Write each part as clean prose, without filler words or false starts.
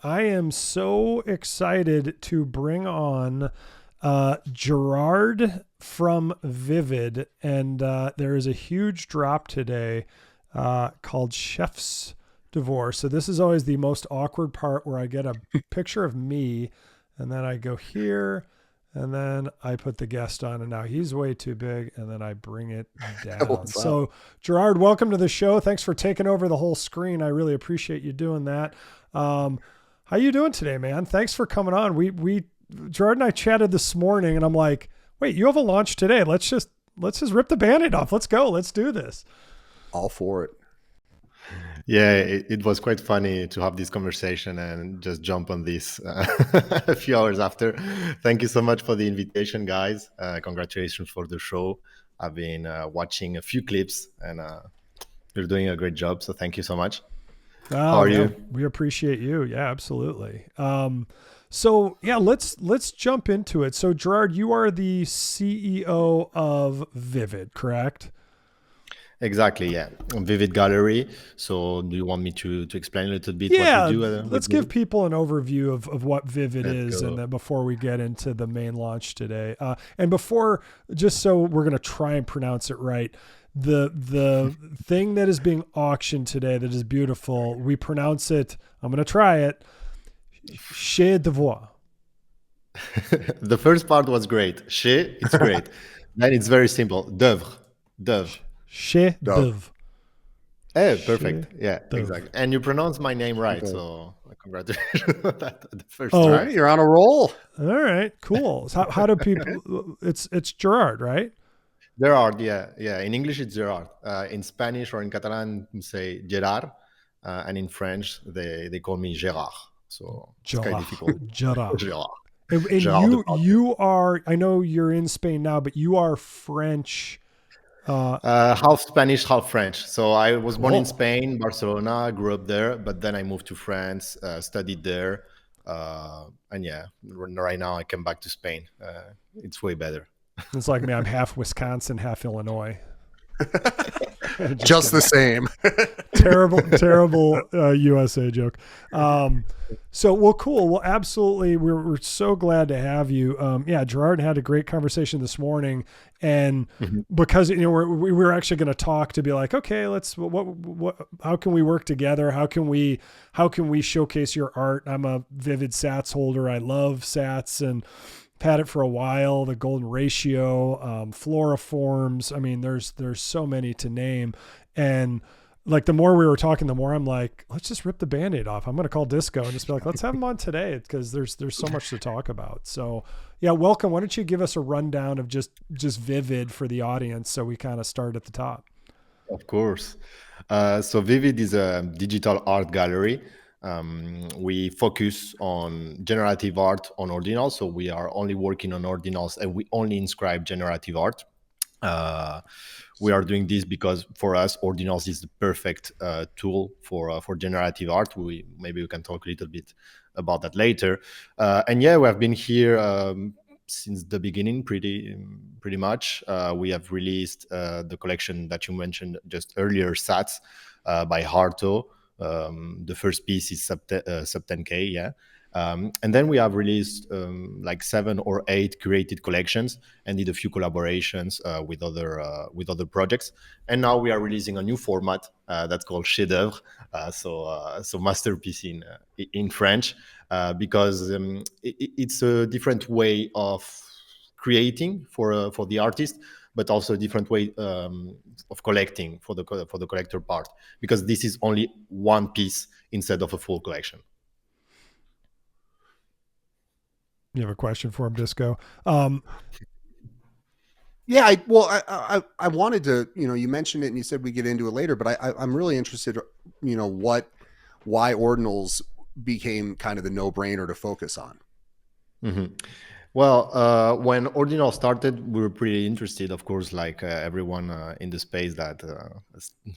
I am so excited to bring on Gerard from Vivid. And there is a huge drop today called Chef's Divorce. So this is always the most awkward part where I get a picture of me and then I go here and then I put the guest on and now he's way too big and then I bring it down. So Gerard, welcome to the show. Thanks for taking over the whole screen. I really appreciate you doing that. How you doing today, man? Thanks for coming on. We Gerard and I chatted this morning and I'm like, wait, you have a launch today. Let's just rip the Band-Aid off. Let's go. Let's do this. All for it. Yeah, it was quite funny to have this conversation and just jump on this a few hours after. Thank you so much for the invitation, guys. Congratulations for the show. I've been watching a few clips and you're doing a great job. So thank you so much. How are you? We appreciate you. Yeah, absolutely. So yeah, let's jump into it. So Gerard, you are the CEO of Vivid, correct? Exactly, yeah. Vivid Gallery. So do you want me to explain a little bit what we do? Let's give people an overview of what Vivid is go. and then before we get into the main launch today. And before, just so we're going to try and pronounce it right, the thing that is being auctioned today that is beautiful, we pronounce it, I'm going to try it, chef d'oeuvre. The first part was great. Chef, it's great. Then it's very simple. D'oeuvre. Chef d'oeuvre. Oh, perfect. Yeah, exactly. And you pronounce my name right, so congratulations on that. The first time. Right, you're on a roll. All right, cool. So how do people? It's Gerard, right? Gerard, yeah. In English, it's Gerard. In Spanish or in Catalan, say Gerard, and in French, they call me Gerard. So it's kind of difficult. Gerard. And Gerard you are. I know you're in Spain now, but you are French. Half Spanish, half French. So I was born in Spain, Barcelona, grew up there, but then I moved to France, studied there. And yeah, right now I came back to Spain. It's way better. It's like me, I'm half Wisconsin, half Illinois. Just the same. terrible USA joke. So cool. Well, absolutely. We're so glad to have you. Gerard had a great conversation this morning, and because we were actually going to talk to be like, okay, let's how can we work together? How can we showcase your art? I'm a Vivid Sats holder. I love Sats and had it for a while. The golden ratio, floriforms. I mean, there's so many to name, and like the more we were talking, the more I'm like, let's just rip the Band-Aid off. I'm going to call Disco and just be like, let's have him on today because there's so much to talk about. So yeah, welcome. Why don't you give us a rundown of just Vivid for the audience so we kind of start at the top? Of course. So Vivid is a digital art gallery. We focus on generative art on Ordinals. So we are only working on Ordinals and we only inscribe generative art. We are doing this because for us, Ordinals is the perfect tool for generative art. Maybe we can talk a little bit about that later. And yeah, we have been here since the beginning, pretty much. We have released the collection that you mentioned just earlier, Sats by Harto. The first piece is sub 10K, yeah. And then we have released like 7 or 8 curated collections and did a few collaborations with other projects. And now we are releasing a new format that's called chef d'oeuvre, so masterpiece in French, because it's a different way of creating for the artist, but also a different way of collecting for the collector part, because this is only one piece instead of a full collection. You have a question for him, Disco? Yeah, I wanted to, you mentioned it and you said we get into it later, but I'm really interested, why Ordinals became kind of the no-brainer to focus on. Mm-hmm. Well, when Ordinal started, we were pretty interested, of course, like everyone in the space that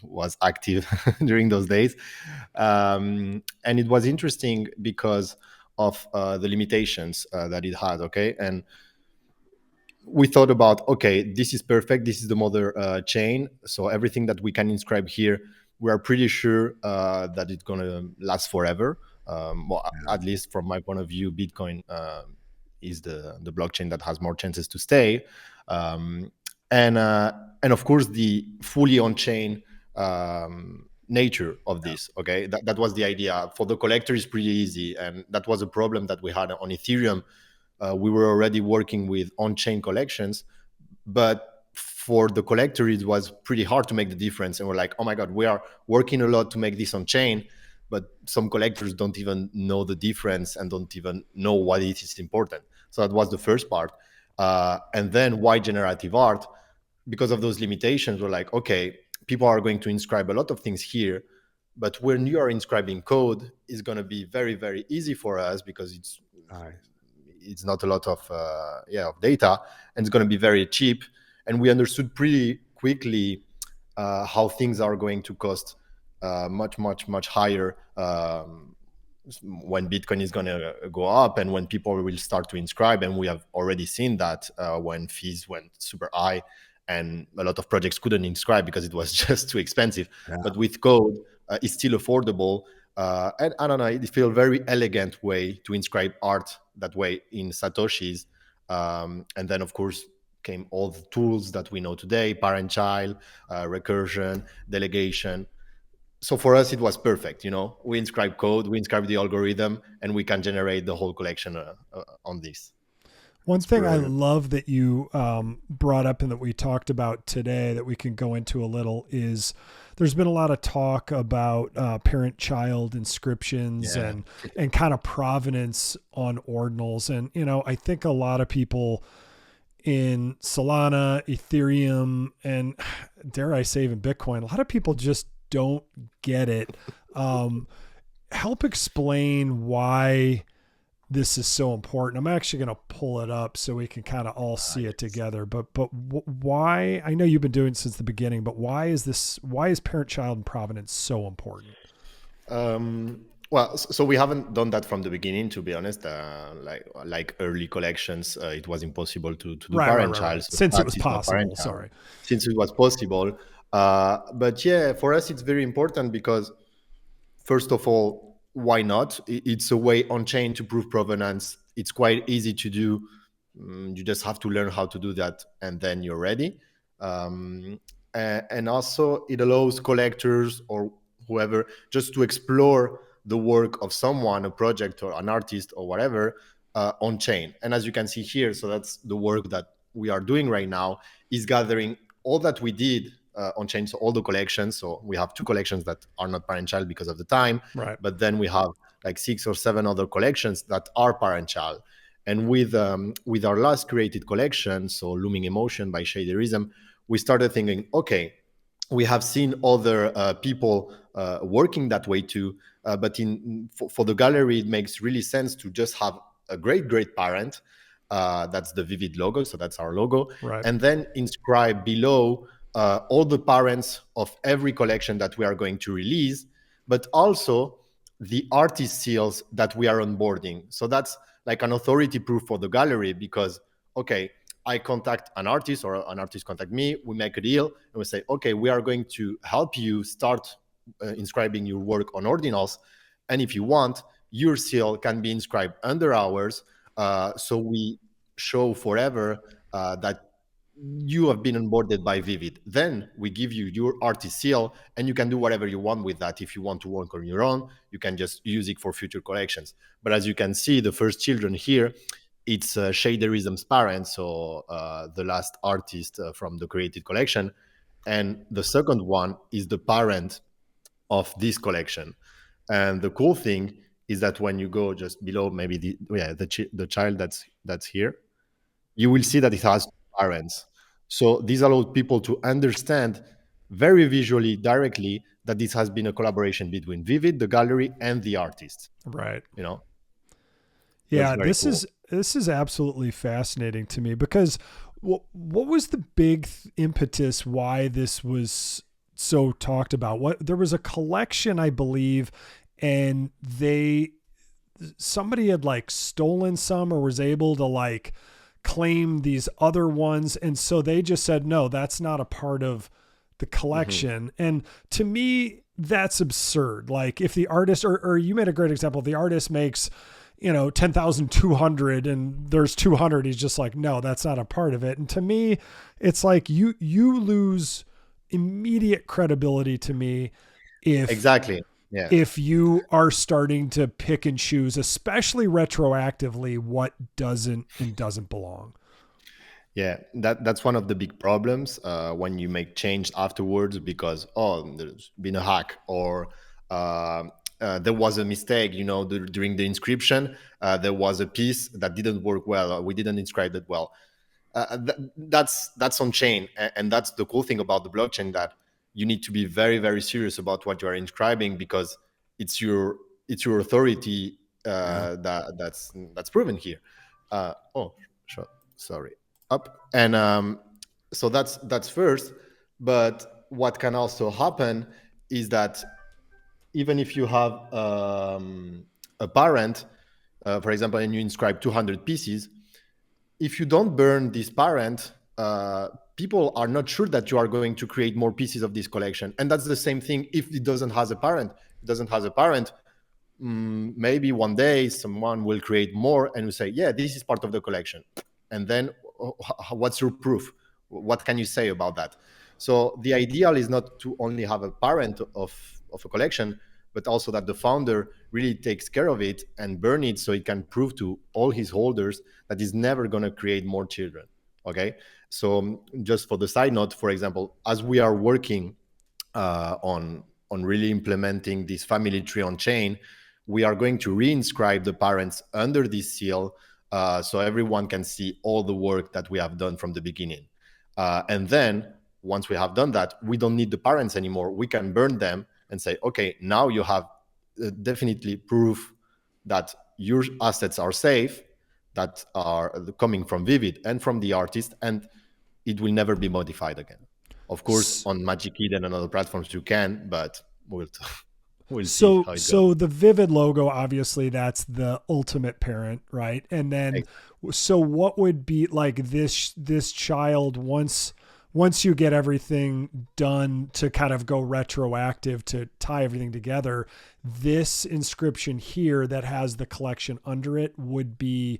was active during those days. And it was interesting because of the limitations that it had, okay? And we thought about, okay, this is perfect. This is the mother chain. So everything that we can inscribe here, we are pretty sure that it's going to last forever. Well, at least from my point of view, Bitcoin is the blockchain that has more chances to stay. Um, and of course, the fully on-chain nature of this. Okay, that was the idea. For the collector, is pretty easy, and that was a problem that we had on Ethereum. We were already working with on-chain collections, but for the collector, it was pretty hard to make the difference. And we're like, oh my God, we are working a lot to make this on-chain, but some collectors don't even know the difference and don't even know why it is important. So that was the first part. And then why generative art? Because of those limitations, we're like, okay, people are going to inscribe a lot of things here, but when you are inscribing code, it's going to be very, very easy for us because it's not a lot of of data, and it's going to be very cheap. And we understood pretty quickly how things are going to cost much higher when Bitcoin is going to go up and when people will start to inscribe. And we have already seen that when fees went super high and a lot of projects couldn't inscribe because it was just too expensive. Yeah. But with code, it's still affordable. And I don't know, it feels very elegant way to inscribe art that way in Satoshis. And then, of course, came all the tools that we know today, parent-child, recursion, delegation. So for us, it was perfect. We inscribe code, we inscribe the algorithm, and we can generate the whole collection on this. One thing I love that you brought up and that we talked about today that we can go into a little is there's been a lot of talk about parent-child inscriptions and kind of provenance on ordinals. And, I think a lot of people in Solana, Ethereum, and dare I say even Bitcoin, a lot of people just don't get it. Help explain why this is so important. I'm actually going to pull it up so we can kind of all see it together. But why? I know you've been doing it since the beginning, but why is parent-child and provenance so important? Well, so we haven't done that from the beginning, to be honest. Like early collections, it was impossible to do parent-child. Right. Since it was possible, sorry. Since it was possible. But yeah, for us, it's very important because, first of all, why not? It's a way on-chain to prove provenance. It's quite easy to do. You just have to learn how to do that, and then you're ready. And also, it allows collectors or whoever just to explore the work of someone, a project or an artist or whatever, on chain. And as you can see here, so that's the work that we are doing right now, is gathering all that we did on chain, so all the collections. So we have 2 collections that are not parent-child because of the time, right? But then we have like 6 or 7 other collections that are parent-child. And with our last created collection, so Looming Emotion by Shaderism, we started thinking, okay, we have seen other people working that way too, but for the gallery, it makes really sense to just have a great parent. That's the Vivid logo, so that's our logo. Right. And then inscribe below all the parents of every collection that we are going to release, but also the artist seals that we are onboarding. So that's like an authority proof for the gallery because, okay, I contact an artist or an artist contact me, we make a deal and we say, okay, we are going to help you start inscribing your work on Ordinals. And if you want, your seal can be inscribed under ours. So we show forever that you have been onboarded by Vivid. Then we give you your artist seal and you can do whatever you want with that. If you want to work on your own, you can just use it for future collections. But as you can see, the first children here, it's Shaderism's parent, so the last artist from the created collection. And the second one is the parent of this collection. And the cool thing is that when you go just below, maybe the child that's here, you will see that it has parents. So this allows people to understand very visually, directly, that this has been a collaboration between Vivid, the gallery, and the artist. Right. Yeah, this is absolutely fascinating to me because what was the big impetus why this was so talked about? There was a collection, I believe, and somebody had like stolen some or was able to like claim these other ones, and so they just said no, that's not a part of the collection. And to me, that's absurd. Like if the artist, or you made a great example, the artist makes, 10,200 and there's 200. He's just like, no, that's not a part of it. And to me, it's like you lose immediate credibility to me if you are starting to pick and choose, especially retroactively, what doesn't and doesn't belong. Yeah, that's one of the big problems when you make change afterwards because, there's been a hack or there was a mistake, during the inscription, there was a piece that didn't work well, or we didn't inscribe it well. That's on chain. And that's the cool thing about the blockchain, that you need to be very, very serious about what you are inscribing, because it's your authority that's proven here. Sorry. Up. And so that's first. But what can also happen is that even if you have a parent, for example, and you inscribe 200 pieces, if you don't burn this parent, people are not sure that you are going to create more pieces of this collection. And that's the same thing if it doesn't have a parent. Maybe one day someone will create more and will say, yeah, this is part of the collection. And then what's your proof? What can you say about that? So the ideal is not to only have a parent of a collection, but also that the founder really takes care of it and burn it so he can prove to all his holders that he's never going to create more children. Okay. So just for the side note, for example, as we are working on really implementing this family tree on chain, we are going to reinscribe the parents under this seal so everyone can see all the work that we have done from the beginning. And then once we have done that, we don't need the parents anymore. We can burn them and say, okay, now you have definitely proof that your assets are safe, that are coming from Vivid and from the artist, and it will never be modified again. Of course, on Magic Eden and other platforms you can, but we'll see how it goes. So the Vivid logo, obviously that's the ultimate parent, right? And then, so what would be like this child once you get everything done to kind of go retroactive to tie everything together, this inscription here that has the collection under it would be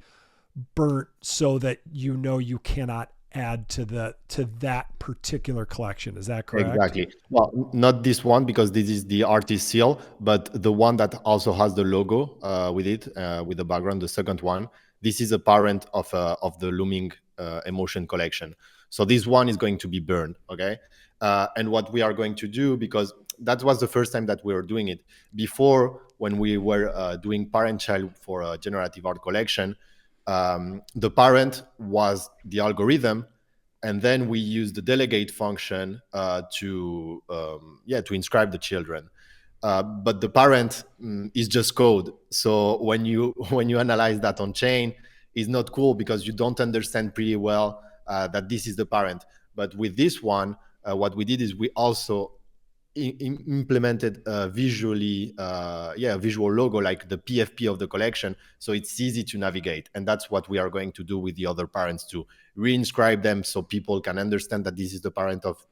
burnt so that you cannot add to that particular collection. Is that correct? Exactly. Well, not this one, because this is the artist seal, but the one that also has the logo with it, with the background, the second one. This is a parent of the Looming Emotion collection. So this one is going to be burned, okay? And what we are going to do, because that was the first time that we were doing it. Before, when we were doing parent-child for a generative art collection, the parent was the algorithm, and then we used the delegate function to inscribe the children. But the parent is just code. So when you analyze that on chain, it's not cool because you don't understand pretty well that this is the parent. But with this one, what we did is we also implemented a visual logo, like the PFP of the collection, so it's easy to navigate. And that's what we are going to do with the other parents, to reinscribe them so people can understand that this is the parent of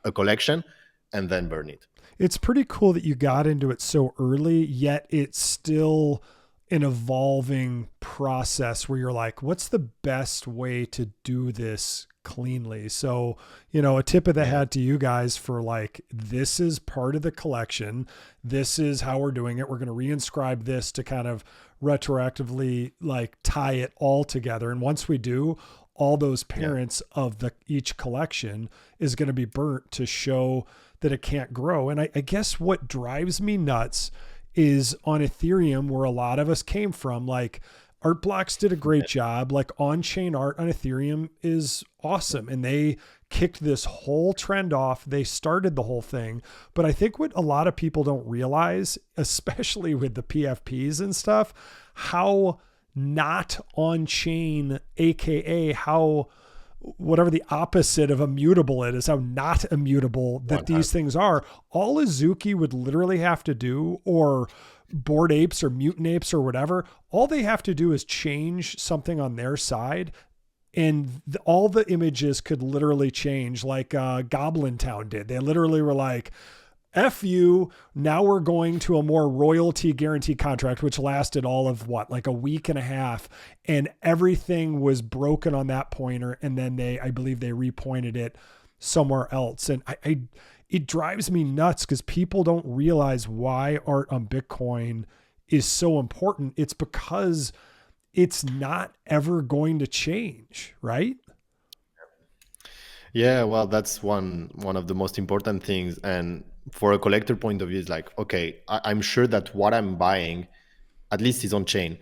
a collection, and then burn it. It's pretty cool that you got into it so early, yet it's still an evolving process where you're like, what's the best way to do this cleanly? So, a tip of the hat to you guys for like, this is part of the collection. This is how we're doing it. We're going to reinscribe this to kind of retroactively like tie it all together. And once we do, all those parents of each collection is going to be burnt to show that it can't grow. And I guess what drives me nuts is on Ethereum, where a lot of us came from, like Art Blocks did a great job. Like on-chain art on Ethereum is awesome. And they kicked this whole trend off. They started the whole thing. But I think what a lot of people don't realize, especially with the PFPs and stuff, how not on-chain, AKA how whatever the opposite of immutable it is, how not immutable that these things are. All Azuki would literally have to do, or Bored Apes or Mutant Apes or whatever, all they have to do is change something on their side, and all the images could literally change, like Goblin Town did. They literally were like, F you, now we're going to a more royalty guarantee contract, which lasted all of like a week and a half, and everything was broken on that pointer. And then I believe they repointed it somewhere else. And it drives me nuts because people don't realize why art on Bitcoin is so important. It's because it's not ever going to change, right? Yeah, well, that's one of the most important things. And for a collector point of view, it's like, okay, I'm sure that what I'm buying at least is on chain.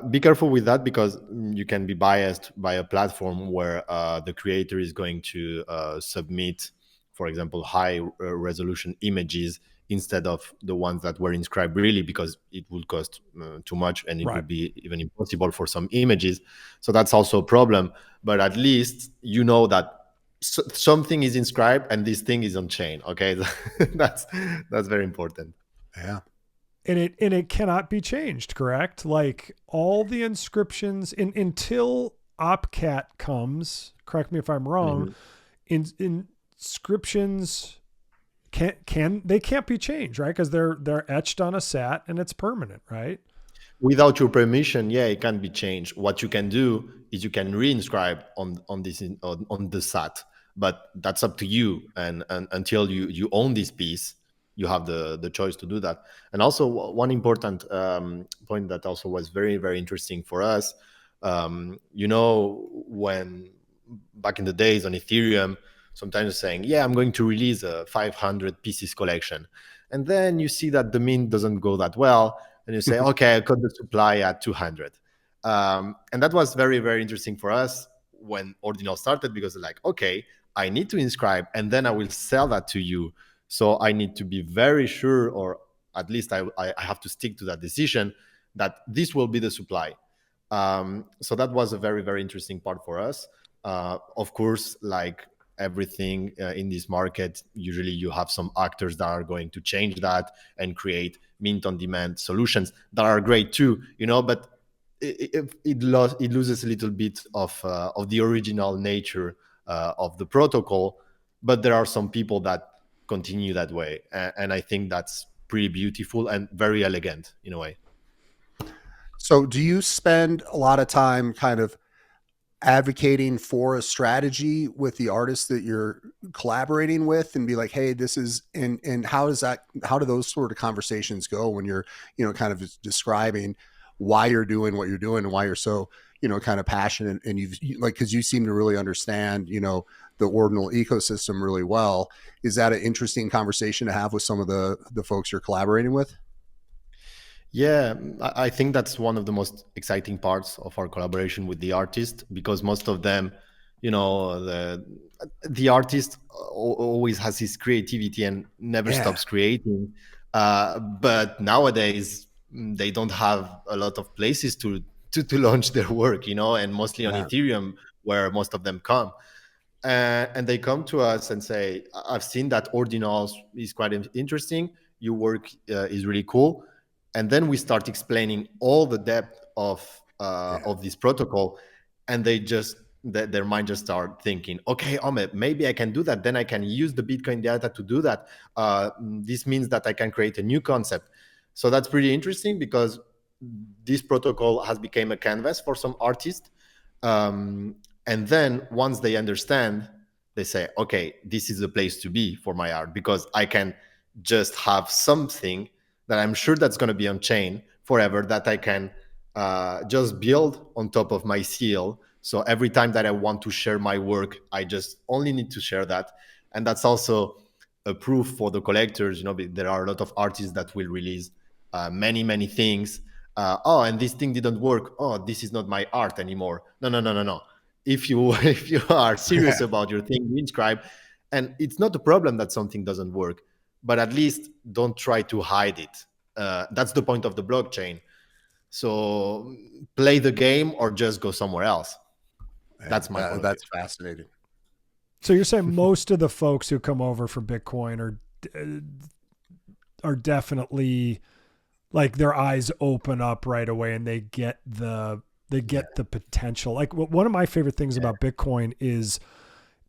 Be careful with that, because you can be biased by a platform where the creator is going to submit, for example, high resolution images instead of the ones that were inscribed, really, because it would cost too much, and it Right. would be even impossible for some images. So that's also a problem. But at least you know that something is inscribed and this thing is on chain. Okay, that's very important. Yeah. And it cannot be changed, correct? Like all the inscriptions until OpCat comes, correct me if I'm wrong, inscriptions can't be changed, right? Because they're etched on a sat and it's permanent, right? Without your permission, yeah, it can be changed. What you can do is you can reinscribe on this on the sat, but that's up to you. And until you own this piece, you have the choice to do that. And also one important point that also was very, very interesting for us, when back in the days on Ethereum, sometimes saying, yeah, I'm going to release a 500 pieces collection. And then you see that the mint doesn't go that well. And you say, okay, I cut the supply at 200. And that was very, very interesting for us when Ordinal started, because like, okay, I need to inscribe and then I will sell that to you. So I need to be very sure, or at least I have to stick to that decision, that this will be the supply. So that was a very, very interesting part for us. Of course, like everything in this market, usually you have some actors that are going to change that and create mint on demand solutions that are great too, but it loses a little bit of the original nature of the protocol. But there are some people that continue that way, and I think that's pretty beautiful and very elegant in a way. So do you spend a lot of time kind of advocating for a strategy with the artists that you're collaborating with, and be like, hey, this is, and how do those sort of conversations go when you're, kind of describing why you're doing what you're doing and why you're so, kind of passionate, and because you seem to really understand, the Ordinal ecosystem really well. Is that an interesting conversation to have with some of the folks you're collaborating with? Yeah, I think that's one of the most exciting parts of our collaboration with the artist, because most of them, the artist always has his creativity and never stops creating. But nowadays, they don't have a lot of places to launch their work, and mostly on Ethereum, where most of them come. And they come to us and say, I've seen that Ordinals is quite interesting. Your work is really cool. And then we start explaining all the depth of this protocol, and their mind just start thinking, okay, maybe I can do that. Then I can use the Bitcoin data to do that. This means that I can create a new concept. So that's pretty interesting, because this protocol has become a canvas for some artists. And then once they understand, they say, okay, this is the place to be for my art, because I can just have something that I'm sure that's going to be on chain forever, that I can just build on top of my seal. So every time that I want to share my work, I just only need to share that. And that's also a proof for the collectors. There are a lot of artists that will release many, many things. And this thing didn't work. Oh, this is not my art anymore. No. If you are serious about your thing, you inscribe. And it's not a problem that something doesn't work, but at least don't try to hide it. That's the point of the blockchain. So play the game or just go somewhere else. That's my point. That's fascinating. So you're saying most of the folks who come over for Bitcoin are definitely like their eyes open up right away, and they get the they get the potential. Like one of my favorite things about Bitcoin is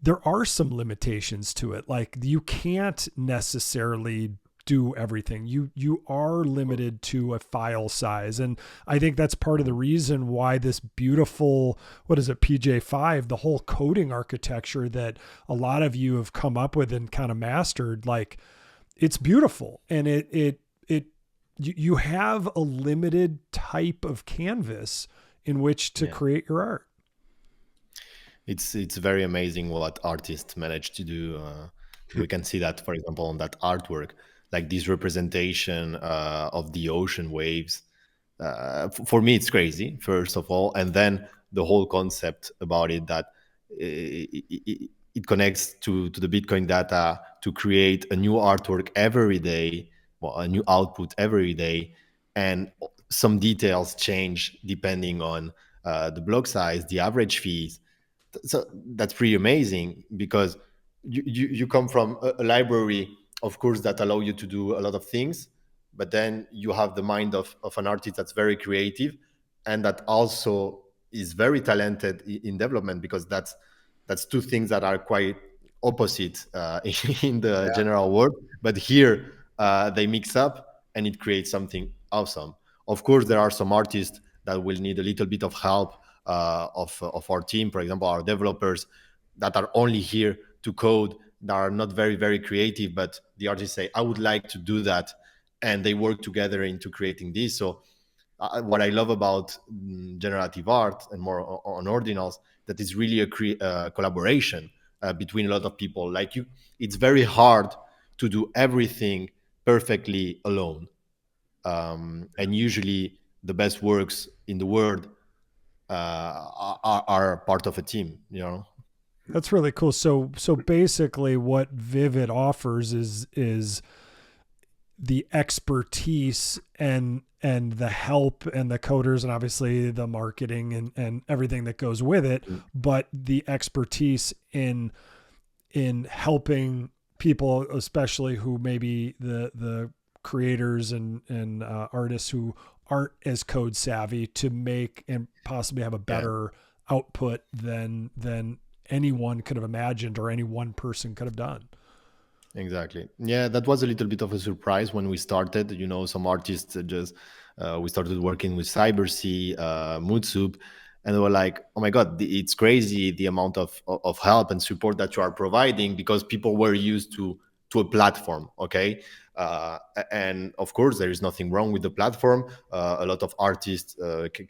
there are some limitations to it. Like you can't necessarily do everything. You are limited to a file size. And I think that's part of the reason why this beautiful, what is it, PJ5, the whole coding architecture that a lot of you have come up with and kind of mastered, like it's beautiful. And you have a limited type of canvas in which to create your art. It's very amazing what artists manage to do. We can see that, for example, on that artwork, like this representation of the ocean waves. For me, it's crazy, first of all, and then the whole concept about it, that it connects to the Bitcoin data to create a new artwork every day, well, a new output every day, and some details change depending on the block size, the average fees. So that's pretty amazing, because you come from a library, of course, that allow you to do a lot of things, but then you have the mind of an artist that's very creative and that also is very talented in development, because that's two things that are quite opposite in the general world, but here they mix up and it creates something awesome. Of course, there are some artists that will need a little bit of help of our team, for example, our developers that are only here to code, that are not very, very creative, but the artists say, I would like to do that. And they work together into creating this. So what I love about generative art and more on Ordinals, that is really a collaboration between a lot of people. Like it's very hard to do everything perfectly alone. And usually the best works in the world are part of a team, you know. That's really cool. So basically what Vivid offers is the expertise and the help and the coders and obviously the marketing and everything that goes with it, but the expertise in helping people, especially who maybe the creators and artists who aren't as code savvy, to make and possibly have a better output than anyone could have imagined or any one person could have done. Exactly. Yeah, that was a little bit of a surprise when we started. You know, some artists just we started working with CyberSea, Moodsoup, and they were like, "Oh my God, it's crazy the amount of help and support that you are providing," because people were used to a platform. Okay, and of course there is nothing wrong with the platform. A lot of artists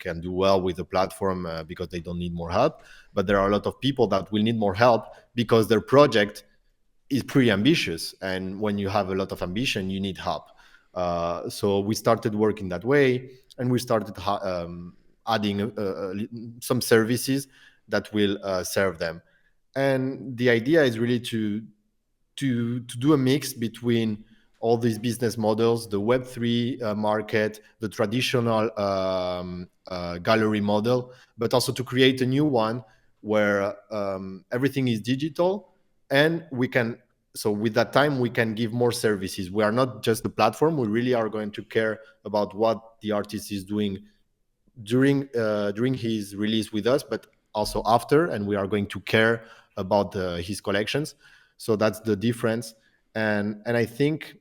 can do well with the platform because they don't need more help. But there are a lot of people that will need more help because their project is pretty ambitious, and when you have a lot of ambition you need help. So we started working that way, and we started adding some services that will serve them. And the idea is really to do a mix between all these business models, the Web3 market, the traditional gallery model, but also to create a new one where everything is digital. And we can, so with that time, we can give more services. We are not just the platform. We really are going to care about what the artist is doing during his release with us, but also after. And we are going to care about his collections. So that's the difference. And I think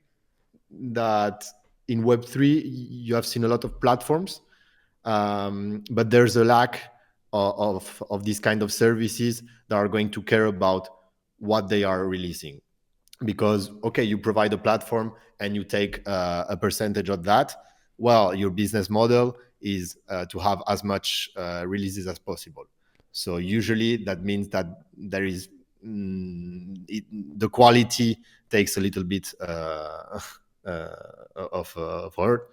that in Web3, you have seen a lot of platforms, but there's a lack of these kind of services that are going to care about what they are releasing. Because, okay, you provide a platform and you take a percentage of that. Well, your business model is to have as much releases as possible. So usually that means that there is the quality takes a little bit of work.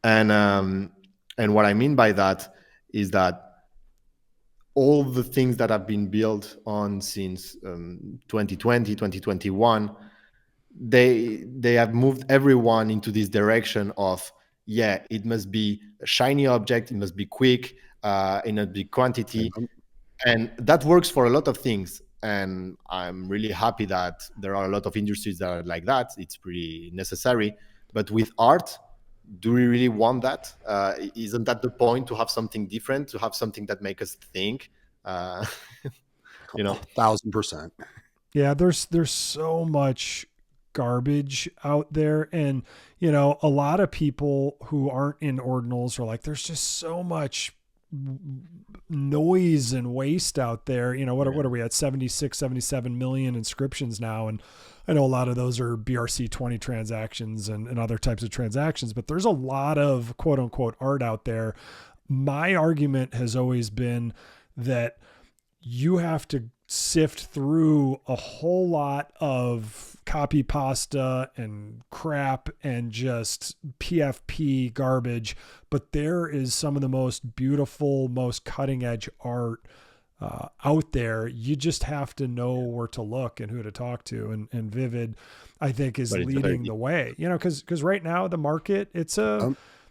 And what I mean by that is that all the things that have been built on since 2020, 2021, they have moved everyone into this direction of, yeah, it must be a shiny object, it must be quick, in a big quantity. And that works for a lot of things. And I'm really happy that there are a lot of industries that are like that. It's pretty necessary. But with art, do we really want that? Isn't that the point, to have something different, to have something that makes us think? uh, you know 1,000%. Yeah, there's so much garbage out there, and a lot of people who aren't in ordinals are like, there's just so much noise and waste out there. What are we at, 76, 77 million inscriptions now, and I know a lot of those are BRC20 transactions and other types of transactions, but there's a lot of quote unquote art out there. My argument has always been that you have to sift through a whole lot of copy pasta and crap and just PFP garbage, but there is some of the most beautiful, most cutting edge art out there. You just have to know where to look and who to talk to. And Vivid, I think, is leading the way, because right now the market, it's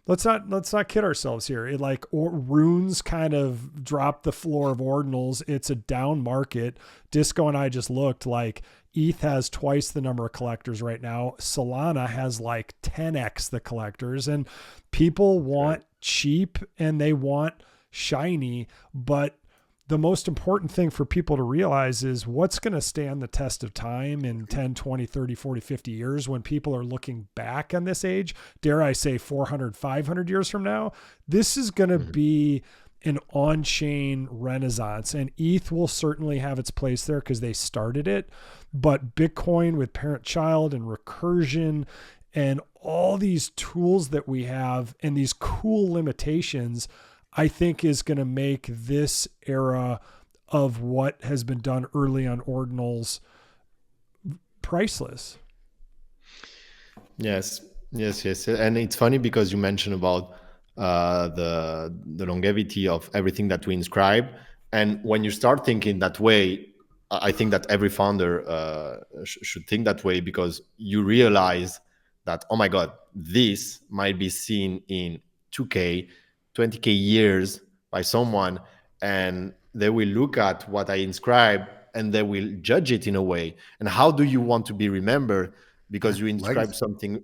let's not kid ourselves here. Runes kind of dropped the floor of ordinals. It's a down market. Disco and I just looked, like ETH has twice the number of collectors right now. Solana has like 10x the collectors, and people want cheap and they want shiny. But the most important thing for people to realize is what's going to stand the test of time in 10, 20, 30, 40, 50 years when people are looking back on this age. Dare I say 400, 500 years from now, this is going to be an on-chain renaissance, and ETH will certainly have its place there because they started it. But Bitcoin with parent-child and recursion and all these tools that we have and these cool limitations, I think, is going to make this era of what has been done early on ordinals priceless. Yes. And it's funny because you mentioned about the longevity of everything that we inscribe. And when you start thinking that way, I think that every founder should think that way, because you realize that, oh my God, this might be seen in 2K, 20K years by someone, and they will look at what I inscribe and they will judge it in a way. And how do you want to be remembered? Because you inscribe something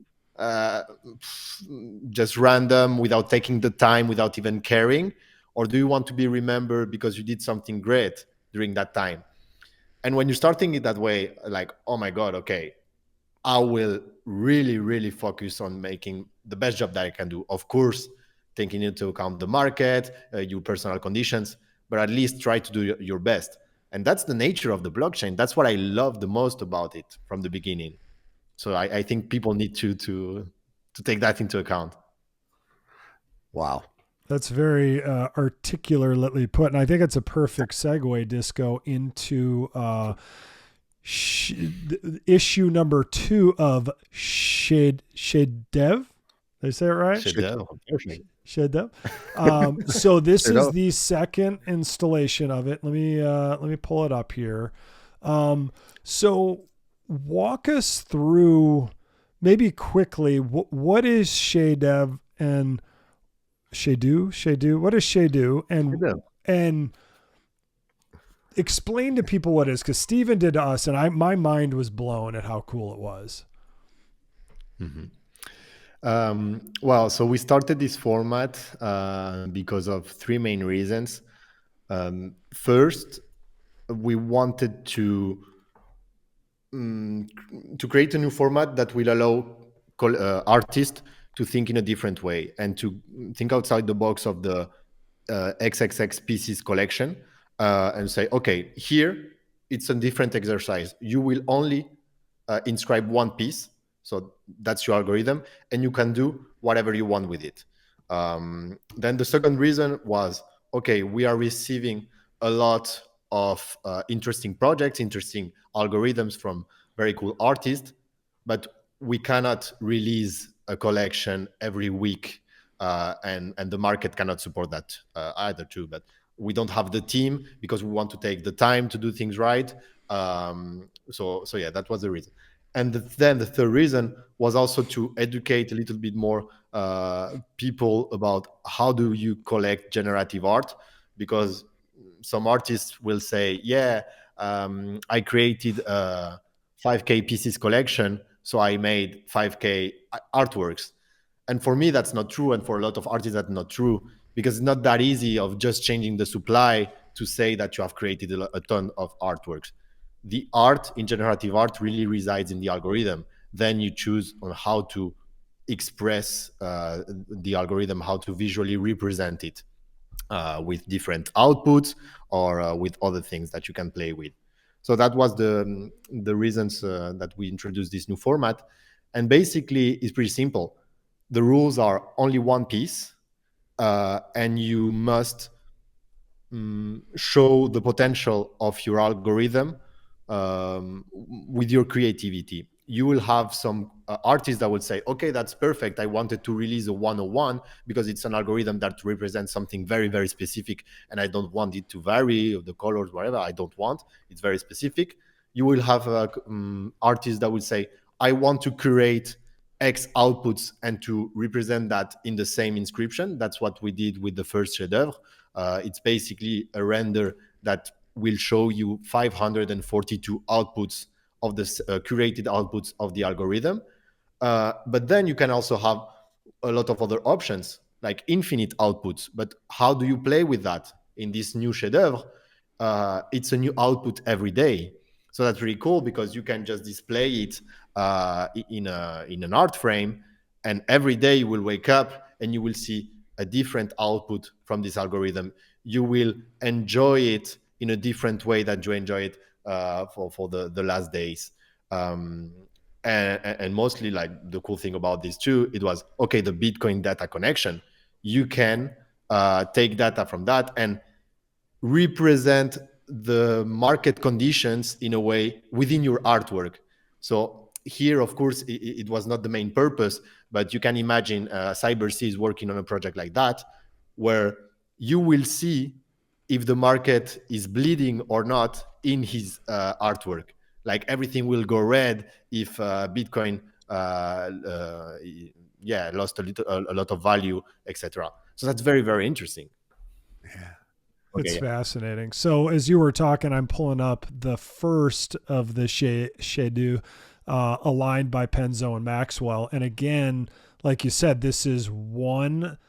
just random, without taking the time, without even caring? Or do you want to be remembered because you did something great during that time? And when you start thinking that way, like, oh my God, okay, I will really, really focus on making the best job that I can do. Of course, taking into account the market, your personal conditions, but at least try to do your best. And that's the nature of the blockchain. That's what I love the most about it from the beginning. So I think people need to take that into account. Wow. That's very articulately put. And I think it's a perfect segue, Disco, into issue number 2 of Shadev. Did I say it right? Shadev. So this is the second installation of it. Let me pull it up here. So walk us through, maybe quickly, what is Shadev and Shadu? What is Shadu? And explain to people what it is, because Steven did to us, and my mind was blown at how cool it was. Well, so we started this format because of 3 main reasons. First, we wanted to create a new format that will allow artists to think in a different way and to think outside the box of the XXX pieces collection, and say, okay, here it's a different exercise. You will only inscribe one piece. So that's your algorithm, and you can do whatever you want with it. Then the second reason was, okay, we are receiving a lot of interesting projects, interesting algorithms from very cool artists, but we cannot release a collection every week, and the market cannot support that either too. But we don't have the team because we want to take the time to do things right. So yeah, that was the reason. And then the third reason was also to educate a little bit more people about how do you collect generative art, because some artists will say, yeah, I created a 5K pieces collection, so I made 5K artworks. And for me, that's not true. And for a lot of artists, that's not true, because it's not that easy of just changing the supply to say that you have created a ton of artworks. The art in generative art really resides in the algorithm. Then you choose on how to express the algorithm, how to visually represent it with different outputs or with other things that you can play with. So that was the reasons that we introduced this new format. And basically, it's pretty simple. The rules are only one piece, and you must show the potential of your algorithm with your creativity. You will have some artists that would say, okay, that's perfect. I wanted to release a 101 because it's an algorithm that represents something very, very specific, and I don't want it to vary, or the colors, whatever. I don't want. It's very specific. You will have artists that will say, I want to create X outputs and to represent that in the same inscription. That's what we did with the first chef-d'oeuvre. It's basically a render that will show you 542 outputs of the curated outputs of the algorithm. But then you can also have a lot of other options, like infinite outputs. But how do you play with that? In this new chef-d'oeuvre, it's a new output every day. So that's really cool, because you can just display it in an art frame, and every day you will wake up and you will see a different output from this algorithm. You will enjoy it in a different way that you enjoy it for the last days. And mostly, like, the cool thing about this too, it was, okay, the Bitcoin data connection. You can take data from that and represent the market conditions in a way within your artwork. So here, of course, it was not the main purpose, but you can imagine CyberC is working on a project like that, where you will see if the market is bleeding or not in his artwork. Like, everything will go red if Bitcoin lost a lot of value, etc. So that's very, very interesting. Yeah. It's fascinating. So as you were talking, I'm pulling up the first of the Shadu aligned by Penzo and Maxwell. And again, like you said, this is one.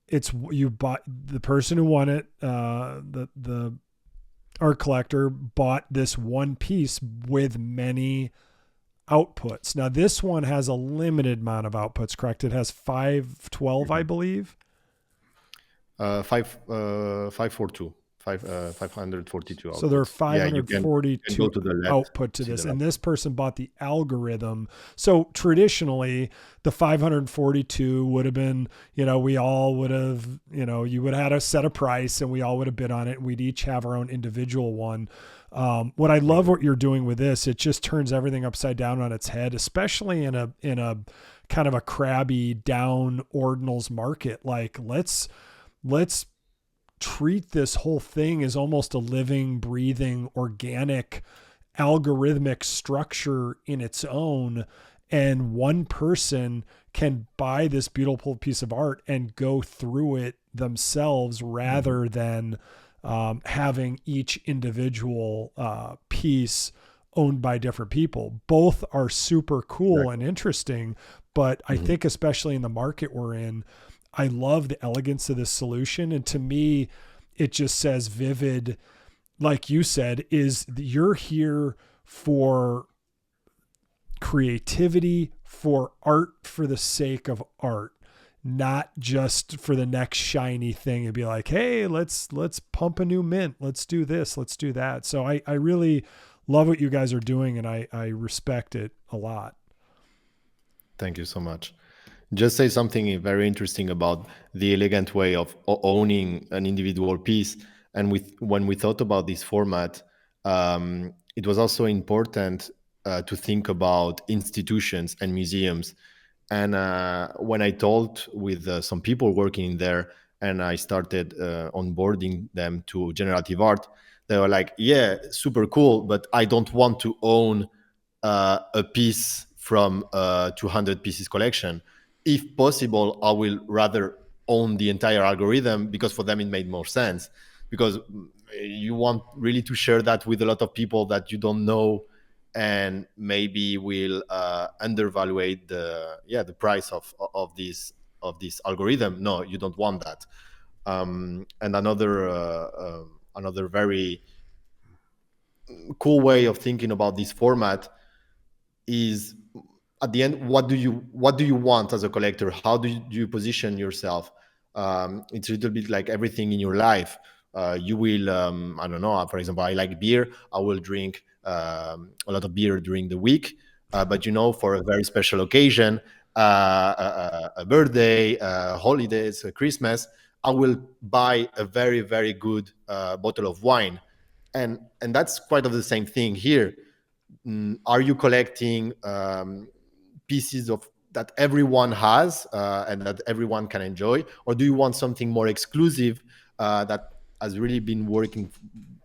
It's you bought the person who won it. The art collector bought this one piece with many outputs. Now this one has a limited amount of outputs. Correct? It has 512, I believe. 542. 542 outputs. So there are 542 you can output to this, and this person bought the algorithm. So traditionally, the 542 would have been, we all would have, you would have had a set a price, and we all would have bid on it, and we'd each have our own individual one. What I love what you're doing with this, it just turns everything upside down on its head, especially in a kind of a crabby down ordinals market. Like, let's treat this whole thing as almost a living, breathing, organic, algorithmic structure in its own. And one person can buy this beautiful piece of art and go through it themselves, rather than having each individual piece owned by different people. Both are super cool and interesting, but I think especially in the market we're in, I love the elegance of this solution. And to me, it just says Vivid, like you said, is you're here for creativity, for art for the sake of art, not just for the next shiny thing and be like, hey, let's pump a new mint. Let's do this. Let's do that. So I really love what you guys are doing, and I respect it a lot. Thank you so much. Just say something very interesting about the elegant way of owning an individual piece. And when we thought about this format, it was also important to think about institutions and museums. And when I talked with some people working there, and I started onboarding them to generative art, they were like, yeah, super cool, but I don't want to own a piece from a 200 pieces collection. If possible, I will rather own the entire algorithm, because for them it made more sense, because you want really to share that with a lot of people that you don't know, and maybe will undervaluate the price of this of this algorithm. No, you don't want that. And another very cool way of thinking about this format is, at the end, what do you want as a collector? How do you position yourself? It's a little bit like everything in your life. You will, I don't know, for example, I like beer. I will drink a lot of beer during the week, but for a very special occasion, a birthday, holidays, Christmas, I will buy a very, very good bottle of wine. And that's quite of the same thing here. Are you collecting pieces of that everyone has and that everyone can enjoy, or do you want something more exclusive that has really been working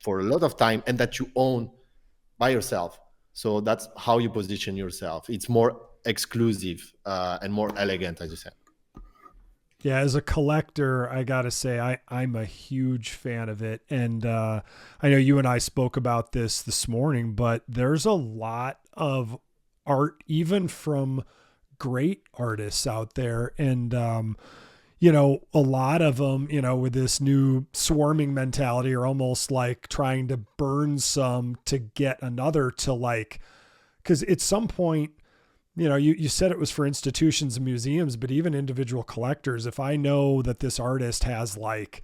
for a lot of time and that you own by yourself? So that's how you position yourself. It's more exclusive and more elegant, as you said. Yeah, as a collector, I gotta say I'm a huge fan of it, and I know you and I spoke about this morning, but there's a lot of art, even from great artists out there, and a lot of them, with this new swarming mentality, are almost like trying to burn some to get another to like, because at some point, you said it was for institutions and museums, but even individual collectors, if I know that this artist has like,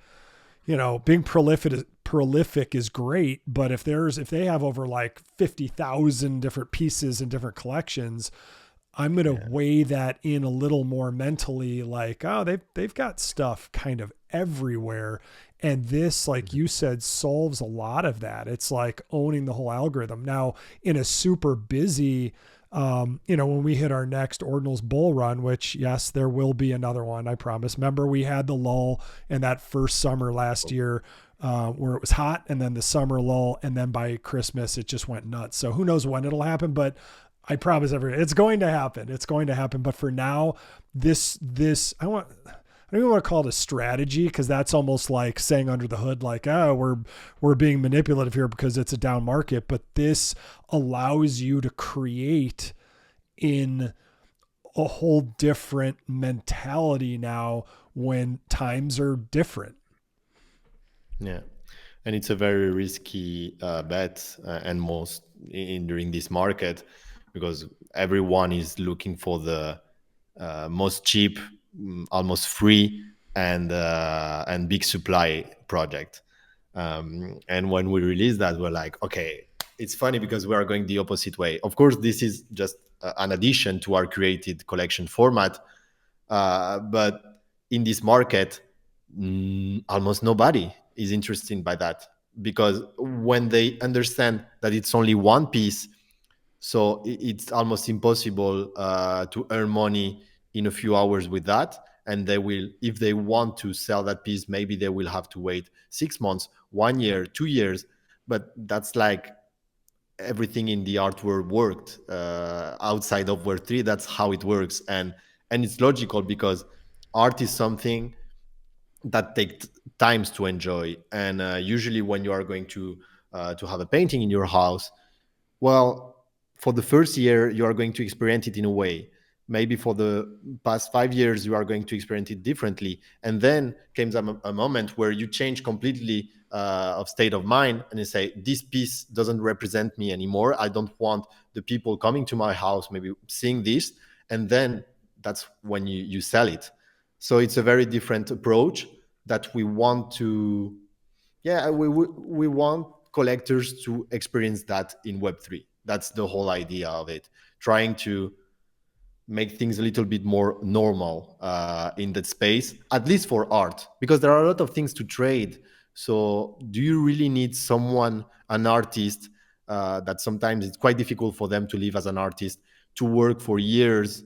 being prolific is great, but if they have over like 50,000 different pieces in different collections, I'm going to weigh that in a little more mentally, like, oh, they've got stuff kind of everywhere. And this, like you said, solves a lot of that. It's like owning the whole algorithm. Now, in a super busy, when we hit our next Ordinals bull run, which yes, there will be another one, I promise. Remember, we had the lull in that first summer last year where it was hot, and then the summer lull, and then by Christmas it just went nuts. So who knows when it'll happen, but I promise everyone it's going to happen. It's going to happen. But for now, this I don't even want to call it a strategy, because that's almost like saying under the hood, like, oh, we're being manipulative here because it's a down market. But this allows you to create in a whole different mentality now when times are different. Yeah. And it's a very risky bet and most during this market, because everyone is looking for the most cheap, almost free, and big supply project. And when we released that, we're like, okay, it's funny because we are going the opposite way. Of course, this is just an addition to our curated collection format. But in this market, almost nobody is interested by that, because when they understand that it's only one piece, so it's almost impossible to earn money in a few hours with that. And they will, if they want to sell that piece, maybe they will have to wait 6 months, 1 year, 2 years. But that's like everything in the art world worked outside of Web3. That's how it works. And it's logical, because art is something that takes times to enjoy. And usually when you are going to have a painting in your house, well, for the first year, you are going to experience it in a way. Maybe for the past 5 years, you are going to experience it differently. And then comes a moment where you change completely of state of mind, and you say, this piece doesn't represent me anymore. I don't want the people coming to my house maybe seeing this. And then that's when you sell it. So it's a very different approach that we want to, we want collectors to experience that in Web3. That's the whole idea of it, trying to make things a little bit more normal in that space, at least for art, because there are a lot of things to trade. So do you really need someone, an artist, that sometimes it's quite difficult for them to live as an artist, to work for years,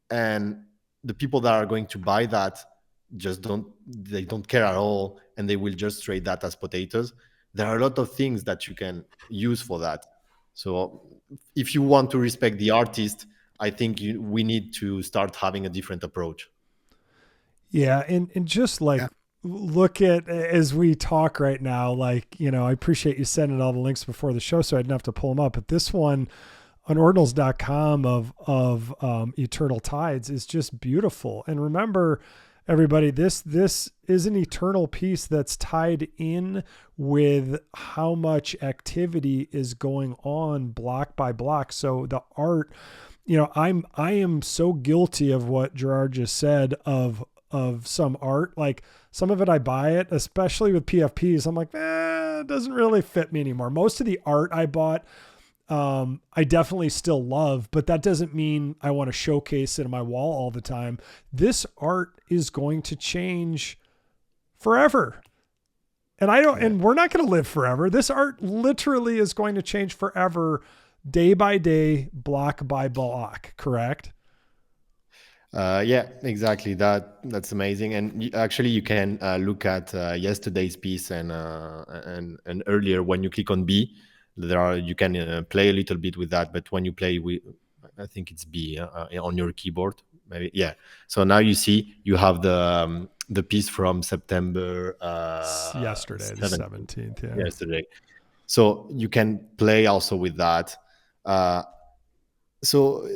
and the people that are going to buy that just don't care at all, and they will just trade that as potatoes? There are a lot of things that you can use for that. So if you want to respect the artist, I think we need to start having a different approach. Yeah. And just like, look at, as we talk right now, like, I appreciate you sending all the links before the show, so I didn't have to pull them up. But this one, on ordinals.com of Eternal Tides is just beautiful. And remember, everybody, this is an eternal piece that's tied in with how much activity is going on block by block. So the art, I am so guilty of what Gerard just said of some art. Like some of it, I buy it, especially with PFPs. I'm like, it doesn't really fit me anymore. Most of the art I bought, I definitely still love, but that doesn't mean I want to showcase it on my wall all the time. This art is going to change forever. And and we're not going to live forever. This art literally is going to change forever, day by day, block by block. Correct? Yeah, exactly. That's amazing. And actually, you can look at yesterday's piece and earlier when you click on B, you can play a little bit with that. But when you play with, I think it's B on your keyboard, maybe. Yeah. So now you see you have the piece from September yesterday, the 17th. Yeah. Yesterday. So you can play also with that. So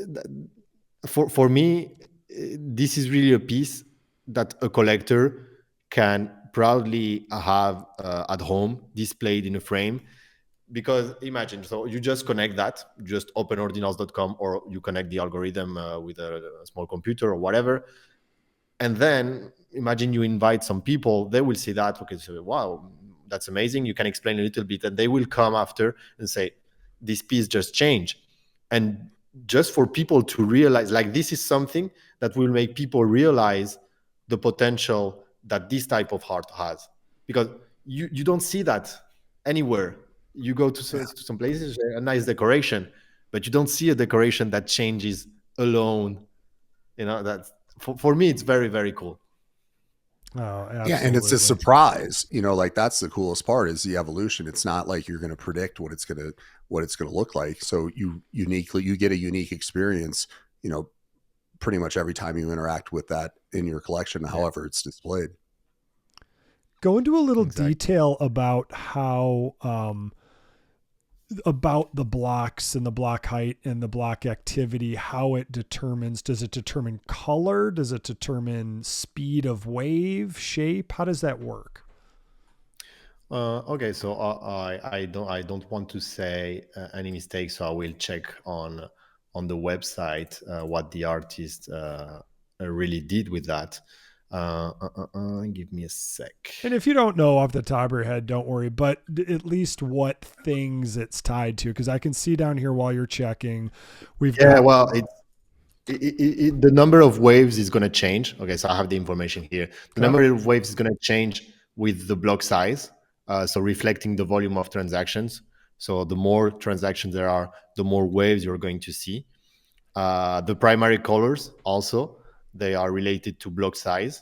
for me, this is really a piece that a collector can proudly have at home, displayed in a frame. Because imagine, so you just connect that, just open ordinals.com, or you connect the algorithm with a small computer or whatever. And then imagine you invite some people, they will see that, okay, so wow, that's amazing. You can explain a little bit, and they will come after and say, this piece just changed. And just for people to realize, like, this is something that will make people realize the potential that this type of art has, because you don't see that anywhere. You go to some places, a nice decoration, but you don't see a decoration that changes alone. That's for me, it's very, very cool. Oh, absolutely. Yeah, and it's a surprise. Like that's the coolest part is the evolution. It's not like you're going to predict what it's going to look like. So you get a unique experience. Pretty much every time you interact with that in your collection, however it's displayed. Go into a little detail about how about the blocks and the block height and the block activity, how it determines. Does it determine color? Does it determine speed of wave, shape? How does that work? Okay, so I don't want to say any mistake, so I will check on the website what the artist really did with that. Give me a sec. And if you don't know off the top of your head, don't worry, but at least what things it's tied to, because I can see down here while you're checking. Well, the number of waves is going to change. Okay, so I have the information here. The number of waves is going to change with the block size, so reflecting the volume of transactions. So the more transactions there are, the more waves you're going to see. The primary colors also, they are related to block size.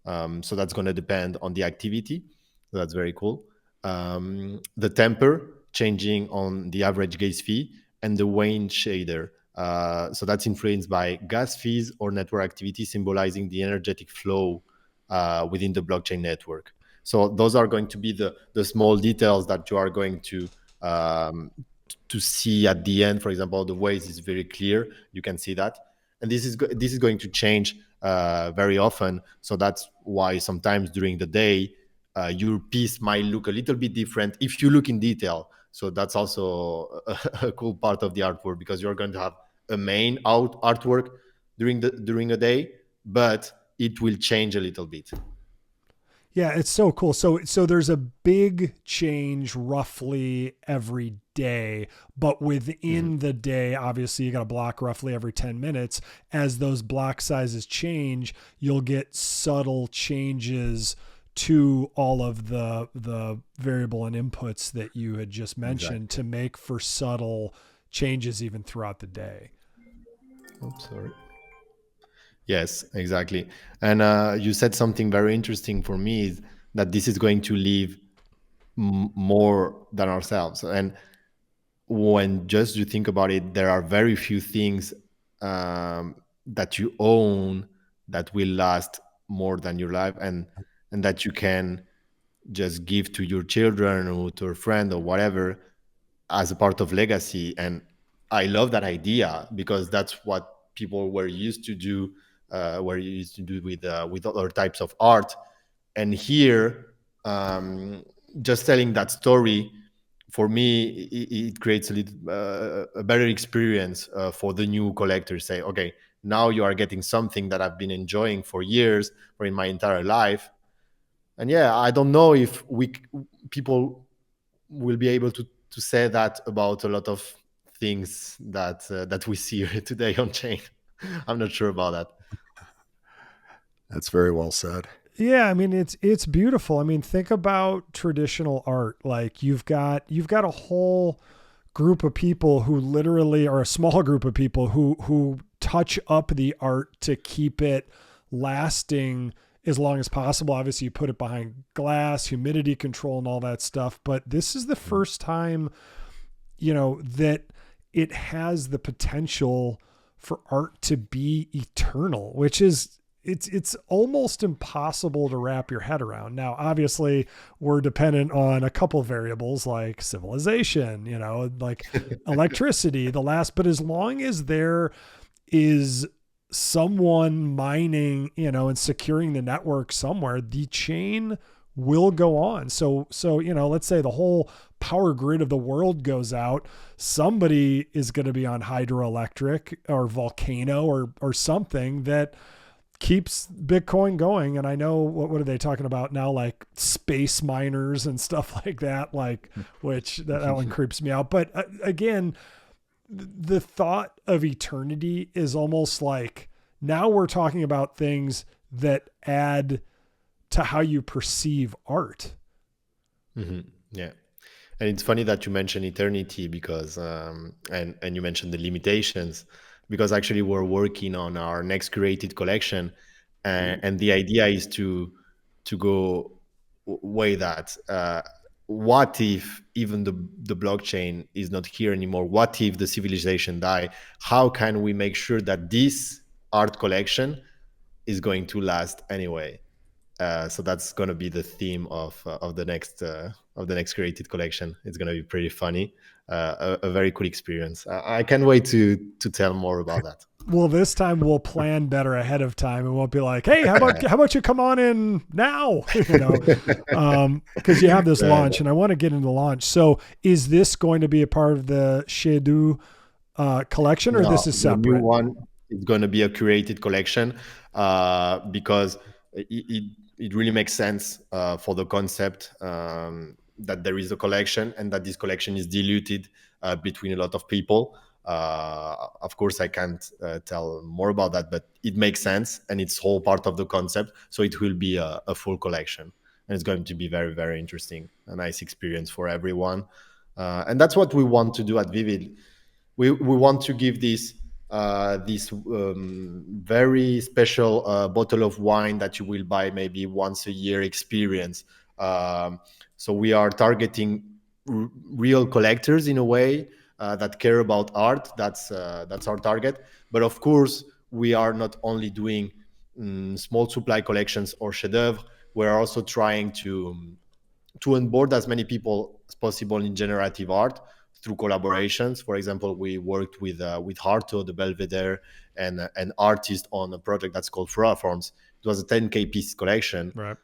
So that's going to depend on the activity. So that's very cool. The temper changing on the average gaze fee, and the wane shader. So that's influenced by gas fees or network activity, symbolizing the energetic flow within the blockchain network. So those are going to be the small details that you are going to see at the end. For example, the waves is very clear. You can see that. And this is going to change very often. So that's why sometimes during the day, your piece might look a little bit different if you look in detail. So that's also a cool part of the artwork, because you're going to have a main artwork during a day, but it will change a little bit. Yeah, it's so cool. So there's a big change roughly every day, but within the day, obviously you got to block roughly every 10 minutes. As those block sizes change, you'll get subtle changes to all of the variable and inputs that you had just mentioned to make for subtle changes even throughout the day. Oops, sorry. Yes, exactly. And you said something very interesting for me, is that this is going to leave more than ourselves. And when just you think about it, there are very few things that you own that will last more than your life, and that you can just give to your children or to a friend or whatever as a part of legacy. And I love that idea because that's what people were used to do with other types of art. And here, just telling that story, for me, it creates a better experience for the new collectors. Say, okay, now you are getting something that I've been enjoying for years or in my entire life. And yeah, I don't know if people will be able to say that about a lot of things that we see today on chain. I'm not sure about that. That's very well said. Yeah, I mean it's beautiful. I mean, think about traditional art. Like you've got a whole group of people who literally are a small group of people who touch up the art to keep it lasting as long as possible. Obviously, you put it behind glass, humidity control, and all that stuff. But this is the first time, that it has the potential for art to be eternal, which is it's almost impossible to wrap your head around. Now, obviously, we're dependent on a couple of variables like civilization, like electricity, but as long as there is someone mining, and securing the network somewhere, the chain will go on. So, let's say the whole power grid of the world goes out. Somebody is going to be on hydroelectric or volcano or something that keeps Bitcoin going. And I know what are they talking about now? Like space miners and stuff like that, which that one creeps me out. But again, the thought of eternity is almost like now we're talking about things that add to how you perceive art. Mm-hmm. Yeah. And it's funny that you mentioned eternity because, and you mentioned the limitations, because actually we're working on our next curated collection, and the idea is to go way that what if even the blockchain is not here anymore? What if the civilization die? How can we make sure that this art collection is going to last anyway? So that's going to be the theme of the next created collection. It's going to be pretty funny, a very cool experience. I can't wait to tell more about that. Well, this time we'll plan better ahead of time, and won't be like, "Hey, how about you come on in now?" Because you have this launch, and I want to get into launch. So, is this going to be a part of the Chez Du collection, or this is separate? The new one is going to be a curated collection because it really makes sense for the concept that there is a collection and that this collection is diluted between a lot of people. Of course, I can't tell more about that, but it makes sense and it's whole part of the concept. So it will be a full collection, and it's going to be very, very interesting, a nice experience for everyone. And that's what we want to do at Vivid. We want to give this very special bottle of wine that you will buy maybe once a year experience. So we are targeting real collectors in a way that care about art. That's our target. But of course, we are not only doing small supply collections or chef d'oeuvre. We're also trying to onboard as many people as possible in generative art through collaborations. For example, we worked with Harto, the Belvedere, and an artist on a project that's called Forms. It was a 10K piece collection, right?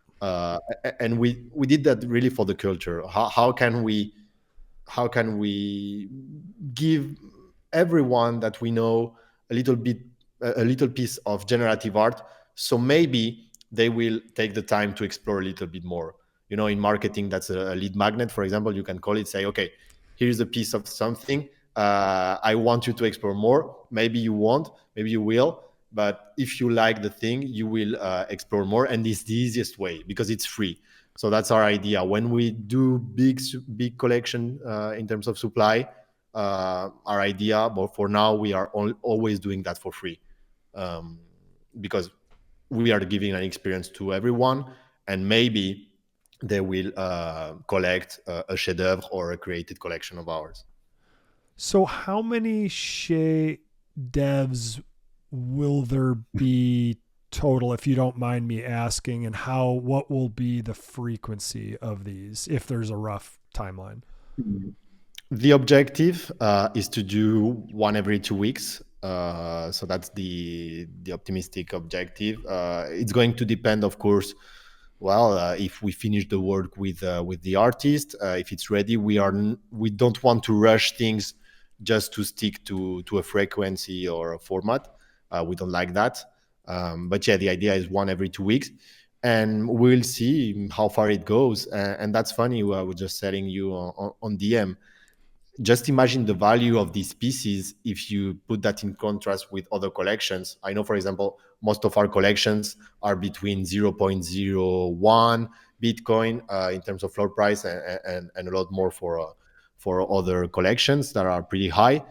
And we did that really for the culture. How can we give everyone that we know a little piece of generative art, so maybe they will take the time to explore a little bit more. In marketing, that's a lead magnet, for example. You can call it, say, okay, here's a piece of something. I want you to explore more. Maybe you won't, maybe you will. But if you like the thing, you will explore more. And it's the easiest way because it's free. So that's our idea. When we do big collection in terms of supply, our idea, but for now, we are always doing that for free because we are giving an experience to everyone. And maybe they will collect a chef d'oeuvre or a created collection of ours. So how many Chez devs will there be total, if you don't mind me asking, and what will be the frequency of these, if there's a rough timeline? The objective is to do one every 2 weeks. So that's the optimistic objective. It's going to depend, of course. Well, if we finish the work with the artist, if it's ready, we don't want to rush things just to stick to a frequency or a format. We don't like that. But yeah, the idea is one every 2 weeks, and we'll see how far it goes. And that's funny. I was just telling you on DM, just imagine the value of these pieces if you put that in contrast with other collections. I know, for example, most of our collections are between zero point zero 0.01 Bitcoin in terms of floor price, and a lot more for other collections that are pretty high.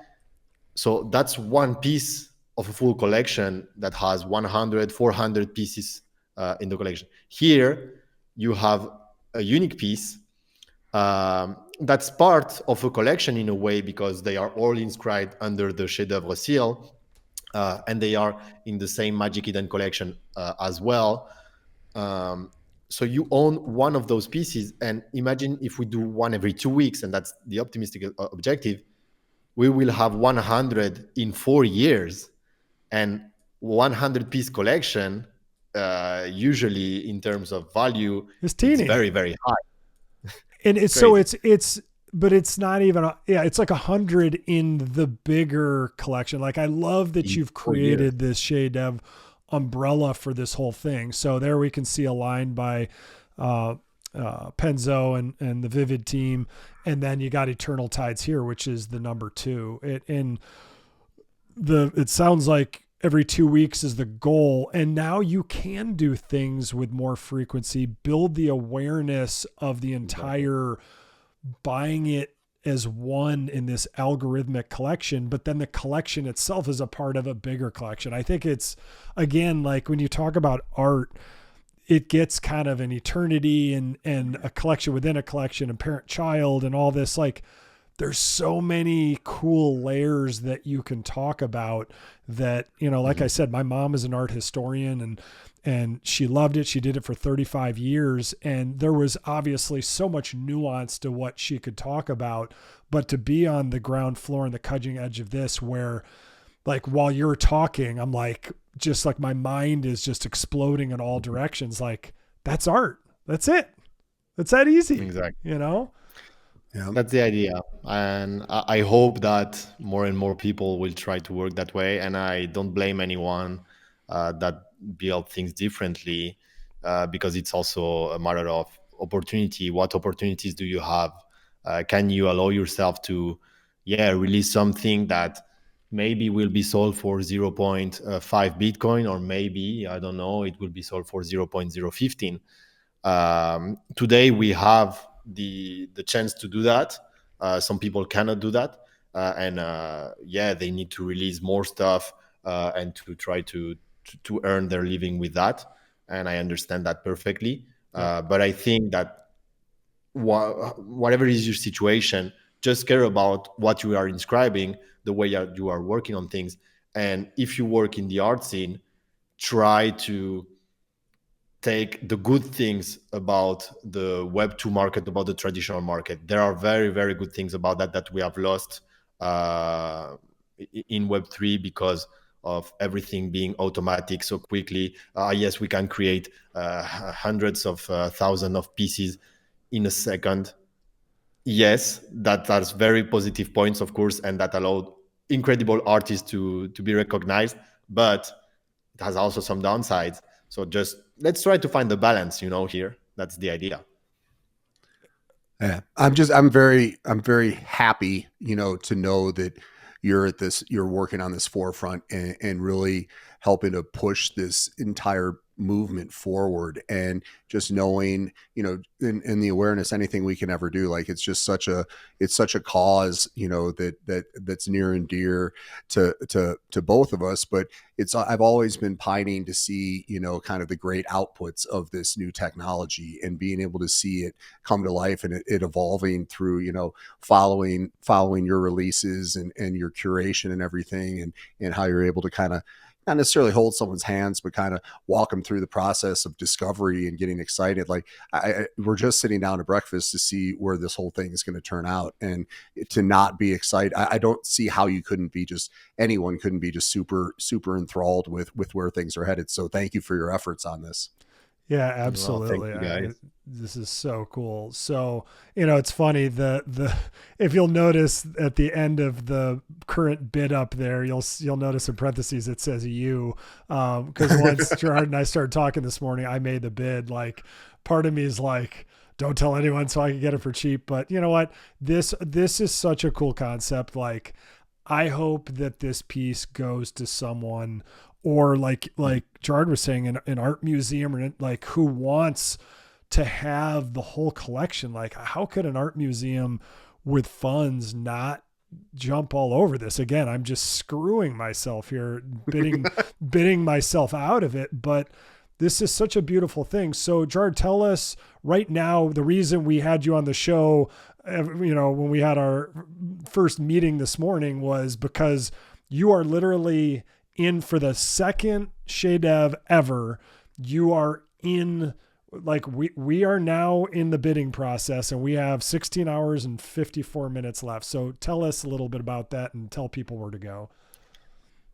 So that's one piece of a full collection that has 100, 400 pieces in the collection. Here, you have a unique piece that's part of a collection in a way, because they are all inscribed under the chef-d'oeuvre seal, and they are in the same Magic Eden collection as well. So you own one of those pieces, and imagine if we do one every 2 weeks, and that's the optimistic objective, we will have 100 in 4 years, and 100 piece collection, usually in terms of value, It's it's teeny. very, very high. And it's Crazy. so but it's not even it's like 100 in the bigger collection. Like, I love that In you've 4 years. created this Shade Dev umbrella for this whole thing. So there we can see a line by Penzo and the Vivid team, and then you got Eternal Tides here, which is the number 2. It sounds like every 2 weeks is the goal, and now you can do things with more frequency, build the awareness of the entire buying it as one in this algorithmic collection, but then the collection itself is a part of a bigger collection. I think it's, again, like when you talk about art, it gets kind of an eternity and a collection within a collection and parent child and all this. Like, there's so many cool layers that you can talk about that, like I said, my mom is an art historian, and she loved it. She did it for 35 years. And there was obviously so much nuance to what she could talk about, but to be on the ground floor and the cutting edge of this, where, like, while you're talking, I'm like, just like my mind is just exploding in all directions. Like, that's art. That's it. It's that easy. Exactly. Yeah. That's the idea. And I hope that more and more people will try to work that way. And I don't blame anyone that build things differently, because it's also a matter of opportunity. What opportunities do you have? Can you allow yourself to, release something that maybe will be sold for 0.5 Bitcoin, or maybe, I don't know, it will be sold for 0.015. Today we have the chance to do that. Some people cannot do that, and they need to release more stuff and to try to earn their living with that. And I understand that perfectly. But I think that whatever is your situation, just care about what you are inscribing, the way you are working on things. And if you work in the art scene, try to take the good things about the Web2 market, about the traditional market. There are very, very good things about that we have lost in Web3 because of everything being automatic so quickly. Yes, we can create hundreds of thousands of pieces in a second. Yes, that's very positive points, of course, and that allowed incredible artists to be recognized, but it has also some downsides. So just let's try to find the balance, here. That's the idea. Yeah. I'm very happy, to know that you're working on this forefront and really helping to push this entire movement forward, and just knowing, in the awareness, anything we can ever do, like, it's such a cause, that's near and dear to both of us. But I've always been pining to see, kind of the great outputs of this new technology, and being able to see it come to life, and it evolving through, following your releases and your curation and everything, and how you're able to kind of not necessarily hold someone's hands, but kind of walk them through the process of discovery and getting excited. Like we're just sitting down to breakfast to see where this whole thing is going to turn out, and to not be excited. I don't see how you couldn't be just, anyone couldn't be just super, super enthralled with where things are headed. So thank you for your efforts on this. Yeah, Well, thank absolutely. you guys. This is so cool. So, it's funny, the if you'll notice at the end of the current bid up there, you'll notice in parentheses it says you, because once Gerard and I started talking this morning, I made the bid. Like, part of me is like, don't tell anyone so I can get it for cheap. But you know what? This is such a cool concept. Like, I hope that this piece goes to someone, or like Gerard was saying, an art museum, or like who wants to have the whole collection. Like, how could an art museum with funds not jump all over this? Again, I'm just screwing myself here, bidding myself out of it, but this is such a beautiful thing. So Gerard, tell us right now, the reason we had you on the show, when we had our first meeting this morning, was because you are literally in for the second ShayDev ever. You are in, like, we are now in the bidding process, and we have 16 hours and 54 minutes left. So tell us a little bit about that and tell people where to go.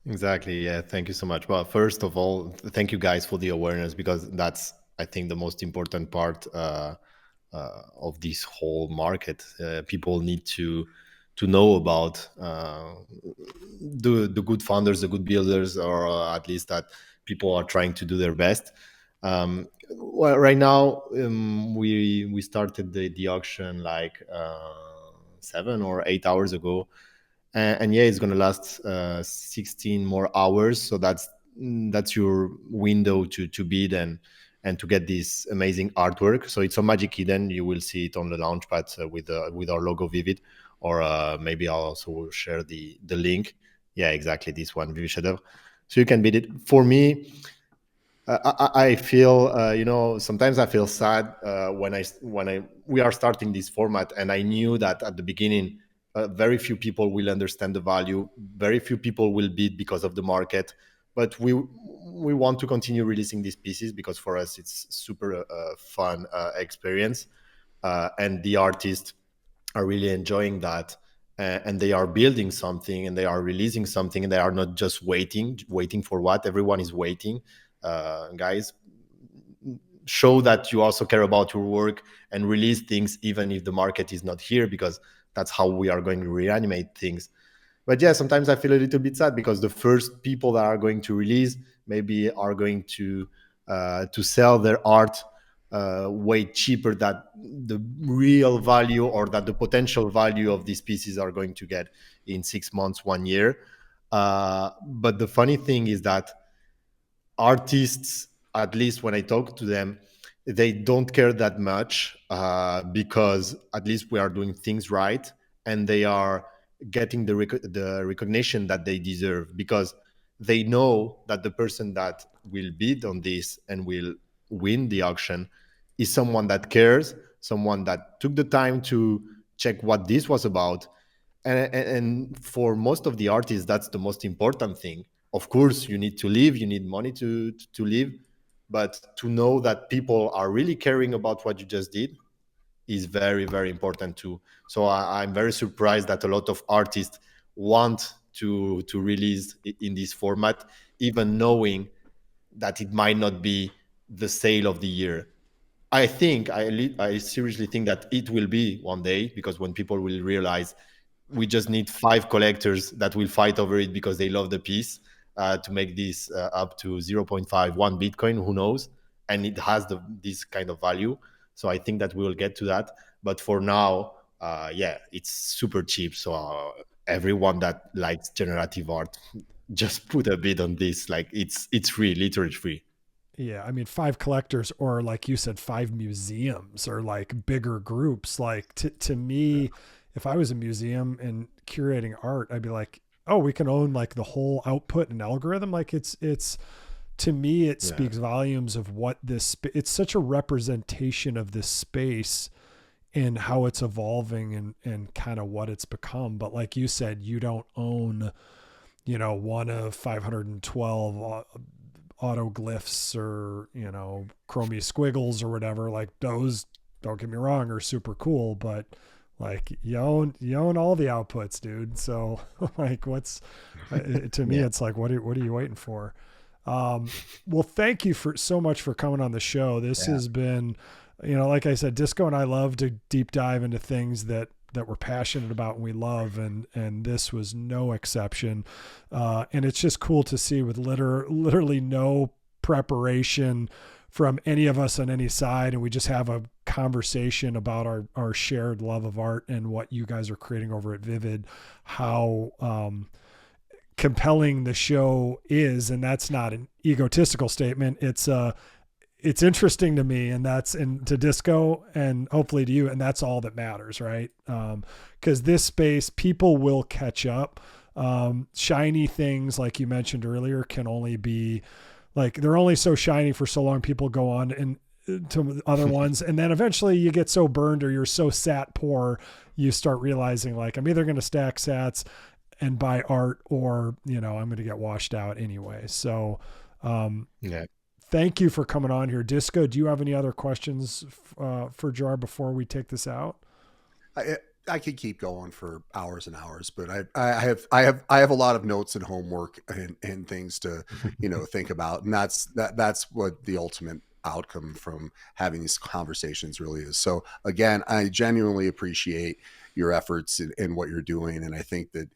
Exactly. Yeah. Thank you so much. Well, first of all, thank you guys for the awareness, because that's, I think, the most important part of this whole market. People need to know about the good founders, the good builders, or at least that people are trying to do their best. Well, right now, we started the auction like 7 or 8 hours ago. And yeah, it's going to last 16 more hours. So that's your window to bid and to get this amazing artwork. So it's on Magic Eden. You will see it on the launchpad with our logo Vivid, or maybe I'll also share the link. Yeah, exactly, this one, Vivid Shadow. So you can bid it. For me, I feel sometimes I feel sad when we are starting this format, and I knew that at the beginning. Very few people will understand the value. Very few people will bid because of the market. But we want to continue releasing these pieces because for us it's super fun experience, and the artists are really enjoying that, and they are building something, and they are releasing something, and they are not just waiting for what everyone is waiting. Guys, show that you also care about your work and release things even if the market is not here, because that's how we are going to reanimate things. But yeah, sometimes I feel a little bit sad because the first people that are going to release maybe are going to sell their art way cheaper than the real value, or that the potential value of these pieces are going to get in 6 months, 1 year. But the funny thing is that artists, at least when I talk to them, they don't care that much because at least we are doing things right, and they are getting the recognition that they deserve, because they know that the person that will bid on this and will win the auction is someone that cares, someone that took the time to check what this was about. And for most of the artists, that's the most important thing. Of course, you need to live, you need money to live, but to know that people are really caring about what you just did is very, very important too. So I'm very surprised that a lot of artists want to release in this format, even knowing that it might not be the sale of the year. I seriously think that it will be one day, because when people will realize we just need 5 collectors that will fight over it because they love the piece, to make this up to 0.51 Bitcoin, who knows? And it has this kind of value. So I think that we will get to that. But for now, it's super cheap. So everyone that likes generative art, just put a bid on this. Like it's free, literally free. Yeah, I mean, 5 collectors, or like you said, 5 museums, or like bigger groups. Like to me, if I was a museum and curating art, I'd be like, oh, we can own like the whole output and algorithm. Like it's to me, it speaks volumes of what it's such a representation of this space and how it's evolving and kind of what it's become. But like you said, you don't own one of 512 autoglyphs or, chromie squiggles or whatever. Like those, don't get me wrong, are super cool, but like you own all the outputs, dude. So like to me, it's like, what are you waiting for? Well, thank you so much for coming on the show. This has been, like I said, Disco and I love to deep dive into things that we're passionate about and we love. And this was no exception. And it's just cool to see with literally no preparation from any of us on any side. And we just have a conversation about our shared love of art and what you guys are creating over at Vivid, how, compelling the show is. And that's not an egotistical statement. It's interesting to me, and to Disco and hopefully to you. And that's all that matters. Right. Cause this space, people will catch up. Shiny things, like you mentioned earlier, can only be like, they're only so shiny for so long. People go on and to other ones. And then eventually you get so burned or you're so sat poor, you start realizing like, I'm either going to stack sats and buy art or, I'm going to get washed out anyway. So, thank you for coming on here. Disco, do you have any other questions for Gerard before we take this out? I could keep going for hours and hours, but I have a lot of notes and homework and things to, think about. And that's what the ultimate outcome from having these conversations really is. So again, I genuinely appreciate your efforts in what you're doing. And I think that,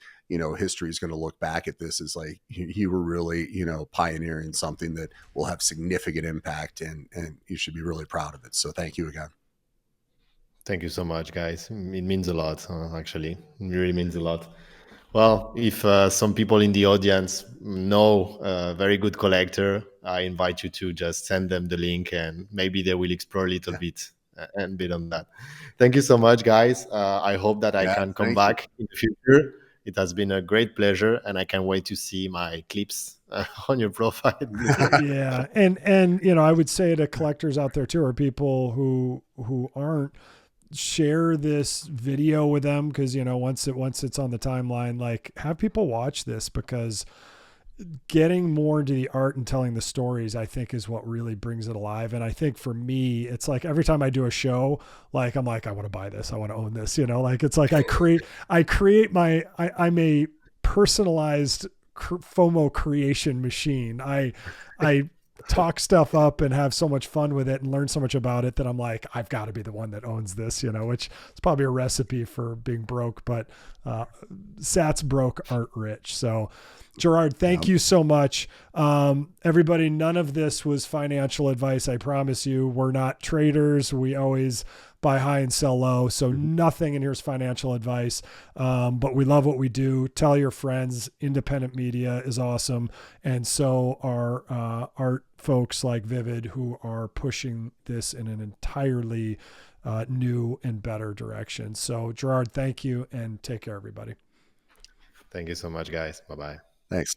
history is going to look back at this as like, you were really, pioneering something that will have significant impact and you should be really proud of it. So thank you again. Thank you so much, guys. It means a lot, actually. It really means a lot. Well, if some people in the audience know a very good collector, I invite you to just send them the link and maybe they will explore a little bit and bit on that. Thank you so much, guys. I hope that I can come back in the future. It has been a great pleasure and I can't wait to see my clips on your profile. Yeah. And, I would say to collectors out there too, or people who aren't, share this video with them. Cause once it's on the timeline, like have people watch this, because getting more into the art and telling the stories, I think is what really brings it alive. And I think for me, it's like every time I do a show, like, I'm like, I want to buy this. I want to own this, like, it's like, I'm a personalized FOMO creation machine. I talk stuff up and have so much fun with it and learn so much about it that I'm like, I've got to be the one that owns this, which is probably a recipe for being broke, but Sats broke, art rich. So Gerard, thank you so much. Everybody, none of this was financial advice. I promise you, we're not traders. We always buy high and sell low. So nothing in here is financial advice. But we love what we do. Tell your friends. Independent media is awesome. And so are art folks like Vivid, who are pushing this in an entirely new and better direction. So Gerard, thank you and take care, everybody. Thank you so much, guys. Bye-bye. Thanks.